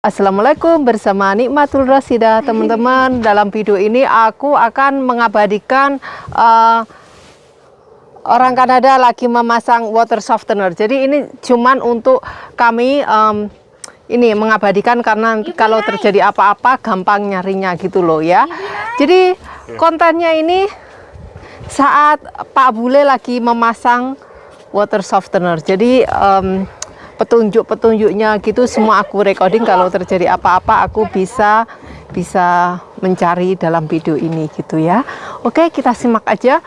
Assalamualaikum, bersama Nikmatul Rasidah teman-teman. Dalam video ini aku akan mengabadikan orang Kanada lagi memasang water softener. Jadi ini cuman untuk kami ini mengabadikan karena kalau terjadi apa-apa gampang nyarinya gitu loh ya. Jadi kontennya ini saat Pak Bule lagi memasang water softener. Jadi petunjuk-petunjuknya gitu semua aku recording. Kalau terjadi apa-apa aku bisa mencari dalam video ini gitu ya. Oke, kita simak aja.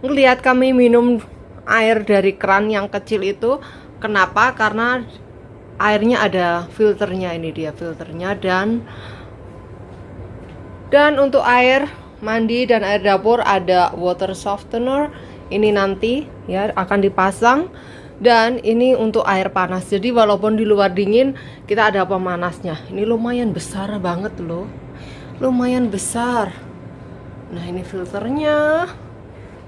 Lihat kami minum air dari keran yang kecil itu. Kenapa? Karena airnya ada filternya. Ini dia filternya. Dan untuk air mandi dan air dapur ada water softener. Ini nanti ya akan dipasang. Dan ini untuk air panas. Jadi walaupun di luar dingin, kita ada pemanasnya. Ini lumayan besar banget loh. Lumayan besar. Nah, ini filternya.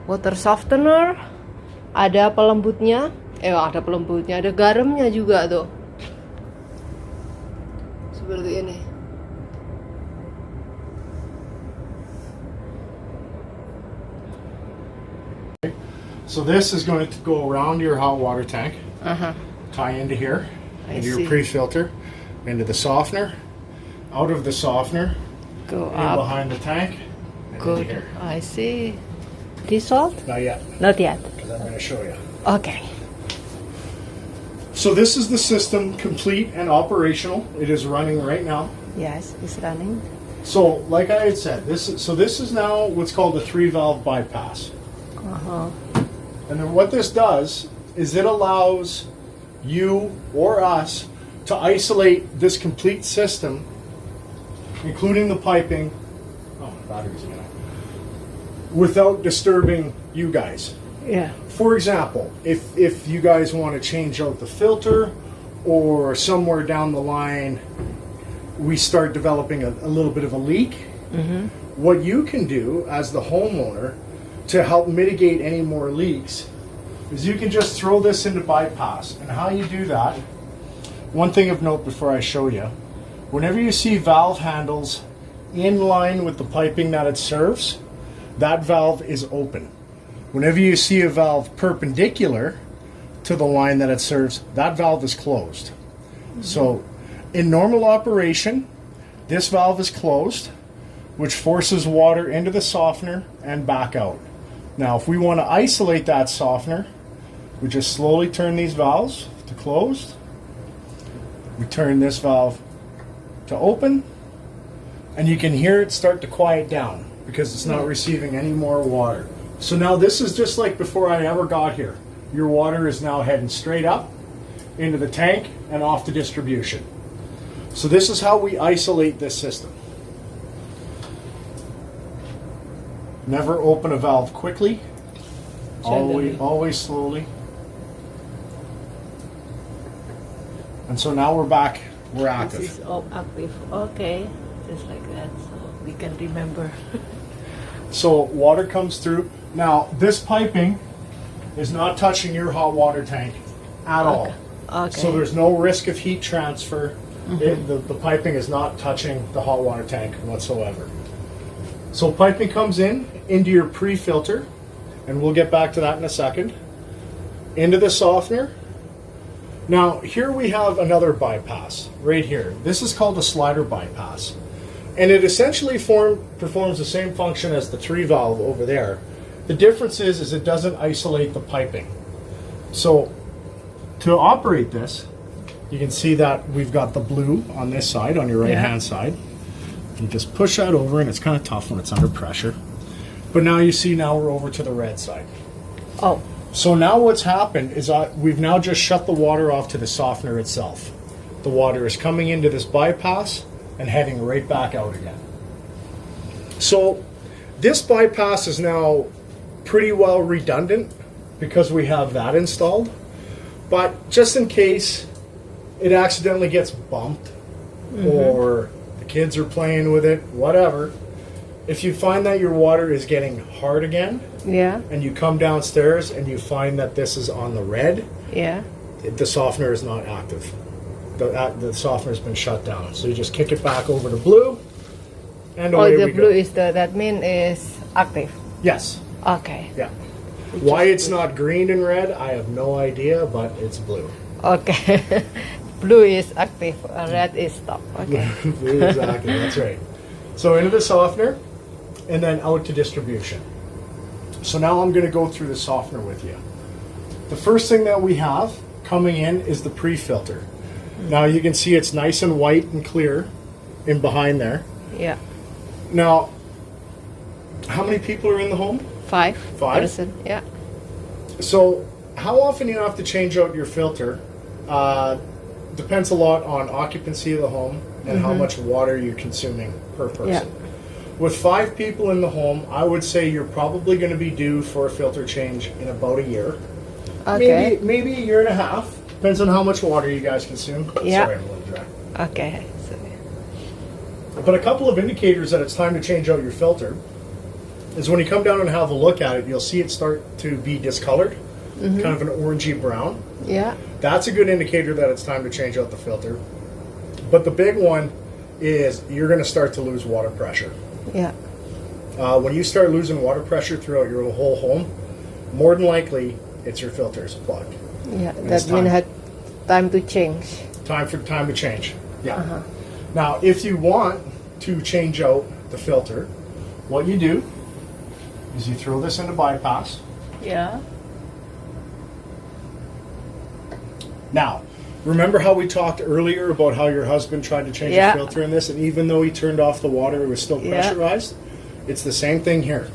Water softener. Ada pelembutnya. Ada pelembutnya, ada garamnya juga tuh. Seperti ini. So this is going to go around your hot water tank, tie into here, into your pre-filter, into the softener, out of the softener, go up behind the tank, and good. into here. I see. Dissolved? Not yet, Not yet. because I'm going to show you. Okay. So this is the system complete and operational. It is running right now. Yes, it's running. So like I had said, this is now what's called a 3-valve bypass. And then what this does is it allows you or us to isolate this complete system, including the piping, batteries again, without disturbing you guys. Yeah. For example, if you guys want to change out the filter, or somewhere down the line we start developing a little bit of a leak, what you can do as the homeowner to help mitigate any more leaks is you can just throw this into bypass. And how you do that, one thing of note before I show you, whenever you see valve handles in line with the piping that it serves, that valve is open. Whenever you see a valve perpendicular to the line that it serves, that valve is closed. So in normal operation, this valve is closed, which forces water into the softener and back out. Now, if we want to isolate that softener, we just slowly turn these valves to closed. We turn this valve to open, and you can hear it start to quiet down because it's not receiving any more water. So now this is just like before I ever got here. Your water is now heading straight up into the tank and off to distribution. So this is how we isolate this system. Never open a valve quickly. Always slowly. And so now we're back. We're active. This is all active. Okay. Just like that, so we can remember. So water comes through. Now this piping is not touching your hot water tank at all. Okay. So there's no risk of heat transfer. The piping is not touching the hot water tank whatsoever. So piping comes into your pre-filter, and we'll get back to that in a second, into the softener. Now here we have another bypass right here. This is called a slider bypass, and it essentially performs the same function as the 3-valve over there. The difference is it doesn't isolate the piping. So to operate this, you can see that we've got the blue on this side, on your right hand side. You just push that over, and it's kind of tough when it's under pressure. But now you see, now we're over to the red side. Oh. So now what's happened is we've now just shut the water off to the softener itself. The water is coming into this bypass and heading right back out again. So this bypass is now pretty well redundant because we have that installed. But just in case it accidentally gets bumped or kids are playing with it, whatever. If you find that your water is getting hard again, and you come downstairs and you find that this is on the red, the softener is not active. the softener's been shut down. So you just kick it back over to blue, and Oh, away the we blue go. is that mean is active. Yes. Okay. Yeah. Why it's not green and red, I have no idea, but it's blue. Okay. Blue is active, red is stop. Okay. Exactly, that's right. So into the softener, and then out to distribution. So now I'm going to go through the softener with you. The first thing that we have coming in is the pre-filter. Now you can see it's nice and white and clear in behind there. Yeah. Now, how many people are in the home? 5 5? person. Yeah. So how often you have to change out your filter depends a lot on occupancy of the home and how much water you're consuming per person. Yeah. With 5 people in the home, I would say you're probably going to be due for a filter change in about a year. Okay. Maybe a year and a half. Depends on how much water you guys consume. Yeah. Sorry, I'm a little dry. Okay. So, But a couple of indicators that it's time to change out your filter is when you come down and have a look at it, you'll see it start to be discolored, kind of an orangey brown. yeah. That's a good indicator that it's time to change out the filter. But the big one is you're going to start to lose water pressure. Yeah. When you start losing water pressure throughout your whole home, more than likely it's your filters plugged. Yeah. it's That means time. time to change. Time to change. Yeah. Now, if you want to change out the filter, what you do is you throw this into bypass. Yeah. Now, remember how we talked earlier about how your husband tried to change Yeah. the filter in this, and even though he turned off the water, it was still Yeah. pressurized? It's the same thing here.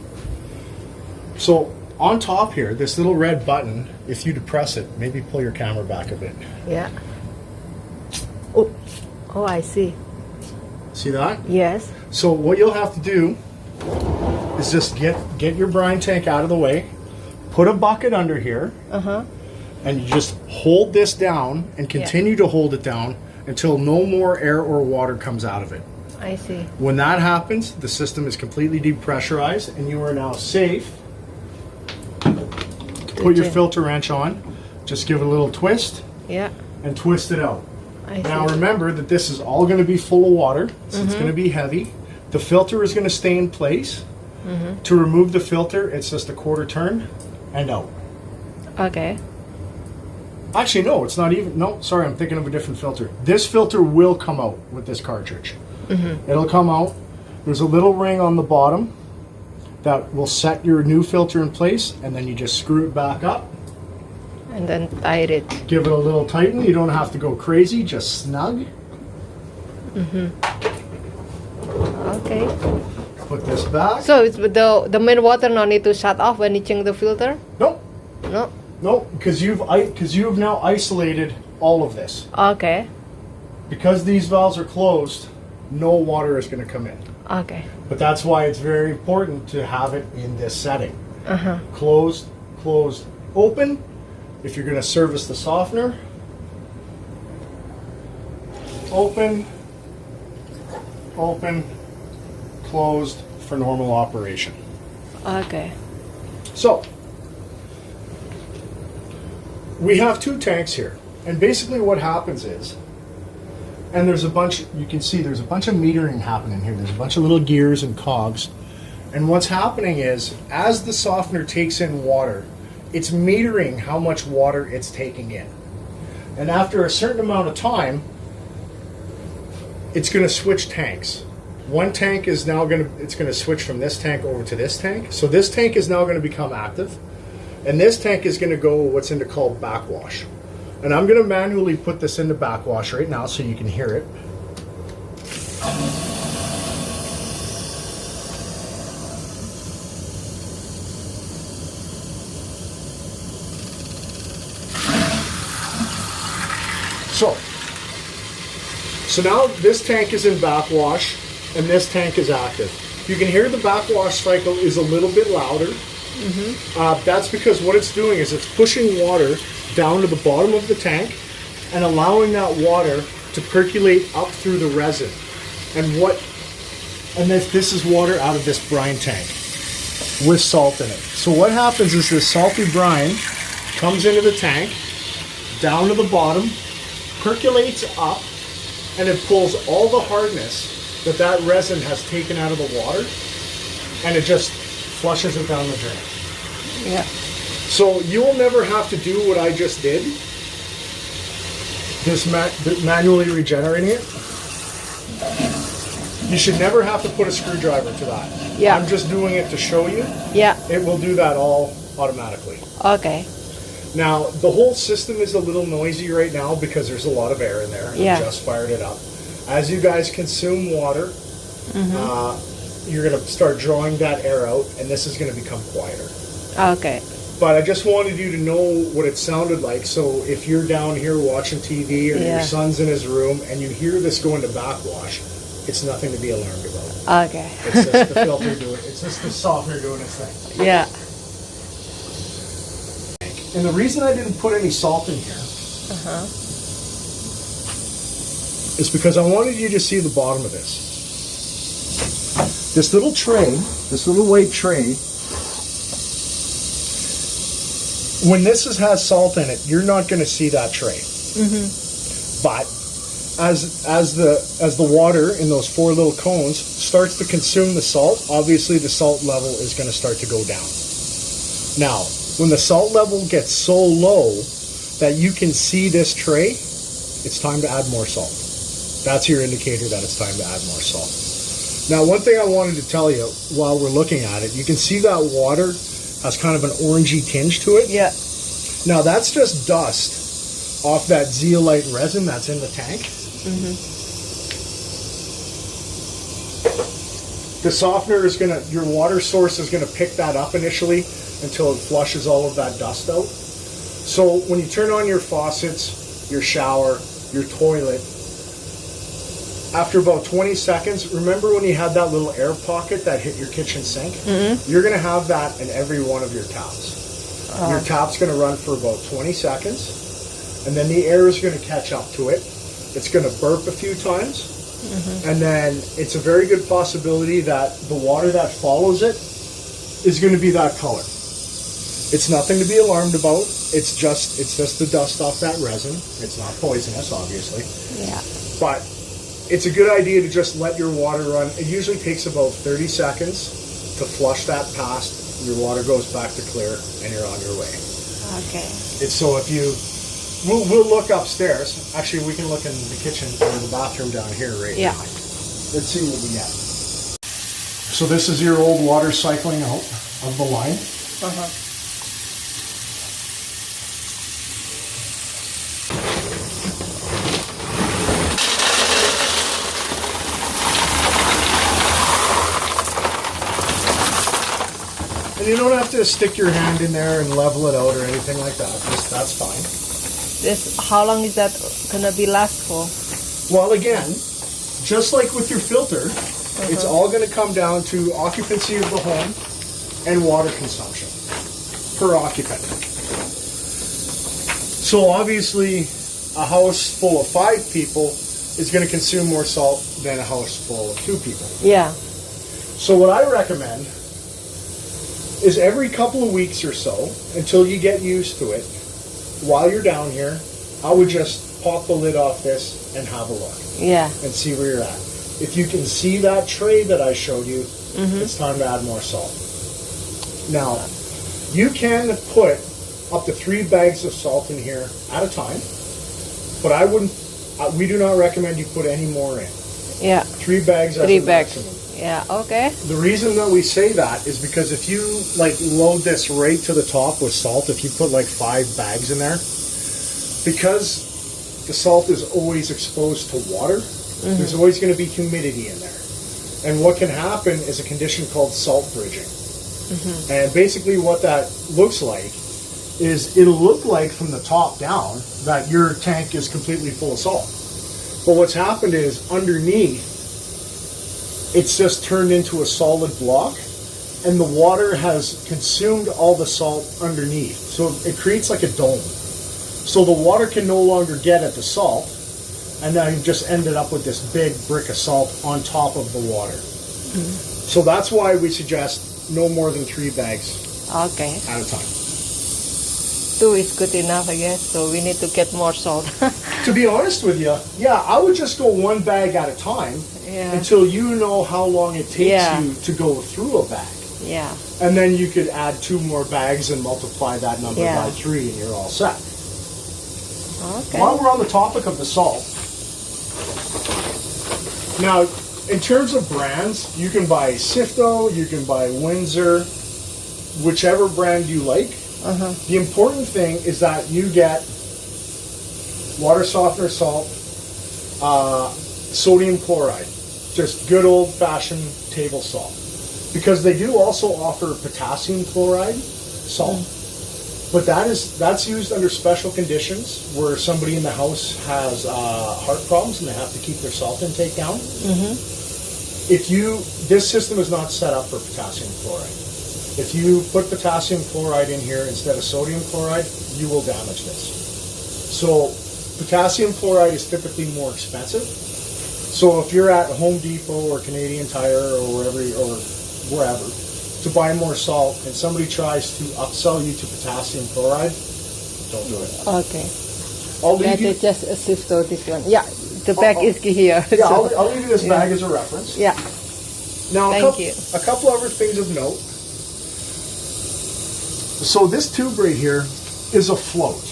So, on top here, this little red button, if you depress it, maybe pull your camera back a bit. Yeah. Oh. Oh, I see. See that? Yes. So what you'll have to do is just get your brine tank out of the way, put a bucket under here, and you just hold this down and continue to hold it down until no more air or water comes out of it. I see. When that happens, the system is completely depressurized and you are now safe. Put your filter wrench on, just give it a little twist Yeah. and twist it out. I see. Now remember that this is all going to be full of water, so it's going to be heavy. The filter is going to stay in place. To remove the filter, it's just a quarter turn and out. Okay. Actually, no, it's not even. No, sorry, I'm thinking of a different filter. This filter will come out with this cartridge. It'll come out. There's a little ring on the bottom that will set your new filter in place, and then you just screw it back up. And then tie it. Give it a little tighten. You don't have to go crazy, just snug. Okay. Put this back. So it's the main water no need to shut off when you change the filter? Nope. No. No, because you've now isolated all of this. Okay. Because these valves are closed, no water is going to come in. Okay. But that's why it's very important to have it in this setting. Closed, closed, open. If you're going to service the softener, open, open, closed for normal operation. Okay. So, we have 2 tanks here. And basically what happens is, and there's a bunch, you can see there's a bunch of metering happening here. There's a bunch of little gears and cogs. And what's happening is, as the softener takes in water, it's metering how much water it's taking in. And after a certain amount of time, it's going to switch tanks. One tank is now going to switch from this tank over to this tank. So this tank is now going to become active. And this tank is going to go what's called backwash. And I'm going to manually put this into backwash right now so you can hear it. So now this tank is in backwash and this tank is active. You can hear the backwash cycle is a little bit louder. That's because what it's doing is it's pushing water down to the bottom of the tank and allowing that water to percolate up through the resin. And this is water out of this brine tank with salt in it. So what happens is this salty brine comes into the tank, down to the bottom, percolates up, and it pulls all the hardness that resin has taken out of the water, and it just flushes it down the drain. Yeah. So you will never have to do what I just did, this manually regenerating it. You should never have to put a screwdriver to that. Yeah. I'm just doing it to show you. Yeah. It will do that all automatically. Okay. Now, the whole system is a little noisy right now because there's a lot of air in there. Yeah. I just fired it up. As you guys consume water, you're going to start drawing that air out, and this is going to become quieter. Okay. But I just wanted you to know what it sounded like. So if you're down here watching TV or your son's in his room and you hear this go into backwash, it's nothing to be alarmed about. Okay. It's just the filter doing it. It's just the softener doing its thing. Yeah. And the reason I didn't put any salt in here is because I wanted you to see the bottom of this. This little tray, this little white tray, when this has salt in it, you're not going to see that tray. But as the water in those 4 little cones starts to consume the salt, obviously the salt level is going to start to go down. Now, when the salt level gets so low that you can see this tray, it's time to add more salt. That's your indicator that it's time to add more salt. Now, one thing I wanted to tell you while we're looking at it, you can see that water has kind of an orangey tinge to it. Yeah. Now, that's just dust off that zeolite resin that's in the tank. The softener is your water source is gonna pick that up initially until it flushes all of that dust out. So when you turn on your faucets, your shower, your toilet, after about 20 seconds, remember when you had that little air pocket that hit your kitchen sink? You're gonna have that in every one of your taps. Your tap's gonna run for about 20 seconds, and then the air is gonna catch up to it. It's gonna burp a few times, and then it's a very good possibility that the water that follows it is gonna be that color. It's nothing to be alarmed about. It's just the dust off that resin. It's not poisonous, obviously. Yeah. But it's a good idea to just let your water run. It usually takes about 30 seconds to flush that past. Your water goes back to clear, and you're on your way. Okay. It's so if you, we'll look upstairs. Actually, we can look in the kitchen or the bathroom down here right now. Let's see what we get. So this is your old water cycling out of the line. And you don't have to stick your hand in there and level it out or anything like that. That's fine. How long is that gonna be last for? Well, again, just like with your filter, it's all going to come down to occupancy of the home and water consumption per occupant. So obviously, a house full of 5 people is going to consume more salt than a house full of 2 people. Yeah. So what I recommend is every couple of weeks or so, until you get used to it, while you're down here, I would just pop the lid off this and have a look. Yeah. And see where you're at. If you can see that tray that I showed you, it's time to add more salt. Now, you can put up to 3 bags of salt in here at a time, but I wouldn't. We do not recommend you put any more in. Yeah. 3 bags as 3 a bags. maximum. Yeah. Okay. The reason that we say that is because if you load this right to the top with salt, if you put 5 bags in there, because the salt is always exposed to water, there's always going to be humidity in there. And what can happen is a condition called salt bridging. And basically what that looks like is it'll look like from the top down that your tank is completely full of salt. But what's happened is underneath, it's just turned into a solid block, and the water has consumed all the salt underneath. So it creates like a dome. So the water can no longer get at the salt, and now you've just ended up with this big brick of salt on top of the water. So that's why we suggest no more than 3 bags Okay. at a time. 2 is good enough, I guess. So we need to get more salt. To be honest with you, yeah, I would just go one bag at a time Yeah. until you know how long it takes Yeah. you to go through a bag. Yeah. And then you could add 2 more bags and multiply that number Yeah. by 3 and you're all set. Okay. While we're on the topic of the salt, now in terms of brands, you can buy Sifto, you can buy Windsor, whichever brand you like. The important thing is that you get water softener salt, sodium chloride, just good old-fashioned table salt. Because they do also offer potassium chloride salt, but that's used under special conditions where somebody in the house has heart problems and they have to keep their salt intake down. This system is not set up for potassium chloride. If you put potassium chloride in here instead of sodium chloride, you will damage this. So potassium chloride is typically more expensive. So if you're at Home Depot or Canadian Tire or wherever to buy more salt and somebody tries to upsell you to potassium chloride, don't do it. Okay. I'll leave you. Just a Sifto, this one. Yeah, the bag is here. Yeah, So- I'll leave you this bag as a reference. yeah. Now, Thank you. a couple other things of note. So this tube right here is a float,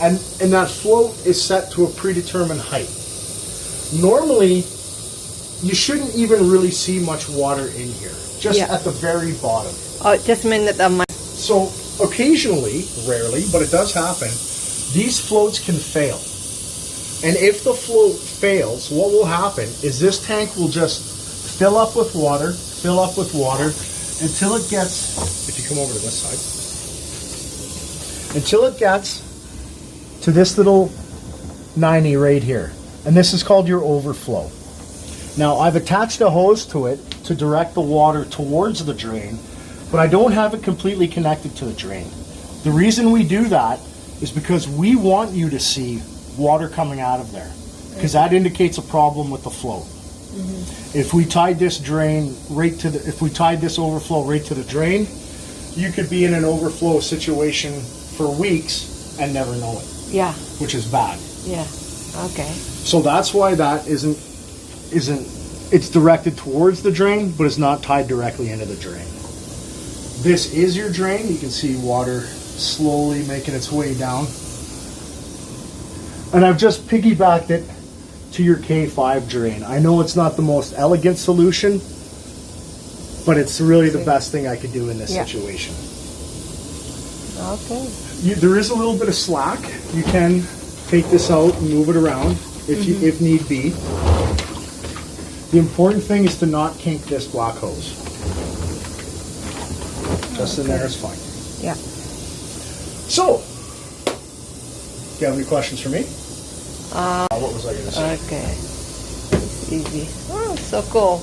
and that float is set to a predetermined height. Normally, you shouldn't even really see much water in here, just Yeah. at the very bottom. Oh, just a minute. So occasionally, rarely, but it does happen, these floats can fail. And if the float fails, what will happen is this tank will just fill up with water, until it gets, if you come over to this side, until it gets to this little 90 right here. And this is called your overflow. Now I've attached a hose to it to direct the water towards the drain, but I don't have it completely connected to the drain. The reason we do that is because we want you to see water coming out of there, because that indicates a problem with the flow. If we tied this overflow right to the drain, you could be in an overflow situation for weeks and never know it, Yeah. which is bad. Yeah. Okay. So that's why that isn't it's directed towards the drain, but it's not tied directly into the drain. This is your drain. You can see water slowly making its way down. And I've just piggybacked it to your K5 drain. I know it's not the most elegant solution, but it's really the best thing I could do in this Yeah. situation. Okay. There is a little bit of slack. You can take this out and move it around if need be. The important thing is to not kink this black hose. Just in there is fine. Yeah. So, do you have any questions for me? What was I going to say? Okay. It's easy. Oh, so cool.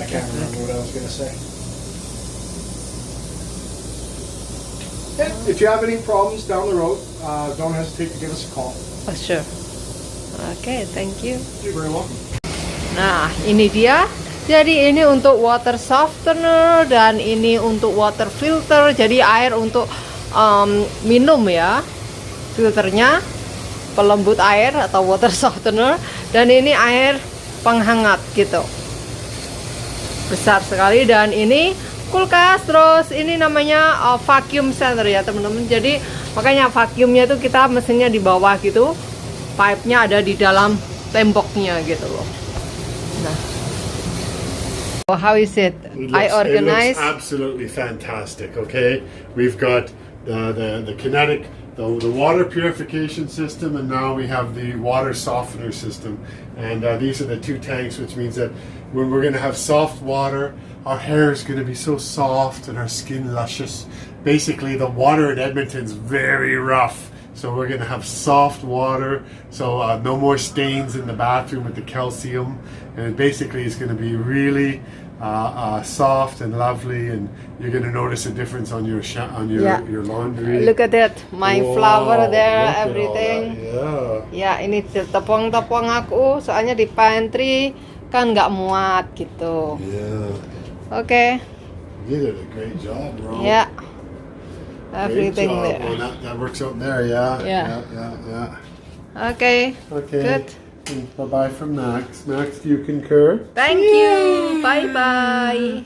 I can't remember what I was going to say. Yeah, if you have any problems down the road, don't hesitate to give us a call. Oh, sure. Okay, thank you. You're very welcome. Nah, ini dia. Jadi ini untuk water softener dan ini untuk water filter. Jadi air untuk minum ya. Filternya pelembut air atau water softener, dan ini air penghangat gitu. Besar sekali, dan ini kulkas. Terus ini namanya vacuum center ya teman-teman. Jadi makanya vacuumnya itu kita mesinnya di bawah gitu, pipe-nya ada di dalam temboknya gitu loh. Nah, how is it? I organize. It looks absolutely fantastic. Okay, we've got the kinetic, the water purification system, and now we have the water softener system. And these are the two tanks, which means that when we're going to have soft water, our hair is going to be so soft and our skin luscious. Basically, the water in Edmonton's very rough. So we're going to have soft water, so no more stains in the bathroom with the calcium. And basically it's going to be really soft and lovely, and you're going to notice a difference on your your laundry. Look at that, my Wow, flower there, look at all everything. that, Ya, yeah. ini tepung-tepung aku, soalnya di pantry kan nggak muat gitu. Yeah. Oke, You did a great job, bro. ya. everything Great job. there. Oh, that works out there, yeah. Yeah. Yeah. Okay. Okay. Good. Bye bye from Max. Max, do you concur? Thank you. Bye bye.